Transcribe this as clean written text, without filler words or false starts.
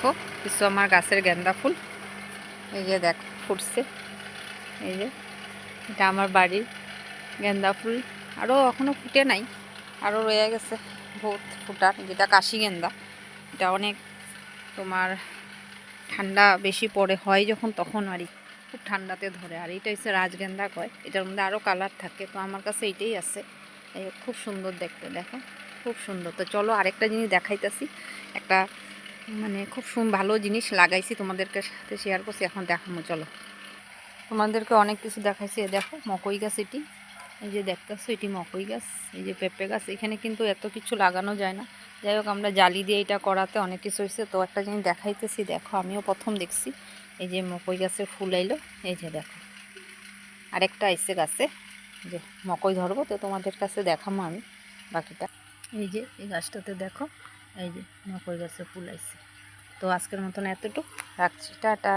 দেখো কিছু আমার গাছের গেন্দা ফুল, এই যে দেখো ফুটছে। এই যে এটা আমার বাড়ির গেন্দা ফুল, আরও এখনও ফুটে নাই, আরও রয়ে গেছে বহুত ফুটার। যেটা কাশি গেন্দা, এটা অনেক তোমার ঠান্ডা বেশি পড়ে হয় যখন, তখন আর খুব ঠান্ডাতে ধরে। আর এটা হচ্ছে রাজগেন্দা কয়, এটার মধ্যে আরও কালার থাকে। তো আমার কাছে এইটাই আছে, এই খুব সুন্দর দেখতে, দেখো খুব সুন্দর। তো চলো আরেকটা জিনিস দেখাইতেছি, একটা মানে খুব ভালো জিনিস লাগাইছি, তোমাদেরকে সাথে শেয়ার করছি, এখন দেখাবো। চলো তোমাদেরকে অনেক কিছু দেখাইছি। দেখো মকই গাছ, এটি এই যে দেখতেছো, এটি মকই গাছ। এই যে পেঁপে গাছ, এখানে কিন্তু এত কিছু লাগানো যায় না। যাই হোক আমরা জালি দিয়ে এটা করাতে অনেক কিছু হয়েছে। তো একটা জিনিস দেখাইতেছি, দেখো আমিও প্রথম দেখছি। এই যে মকই গাছে ফুল আইলো, এই যে দেখো আরেকটা আইসে গাছে, যে মকই ধরবো তো তোমাদের কাছে দেখাবো আমি বাকিটা। এই যে এই গাছটাতে দেখো, এই যে মকই গাছে ফুল আইছে। তো আজকের মতন এতটুকু রাখছি, টাটা।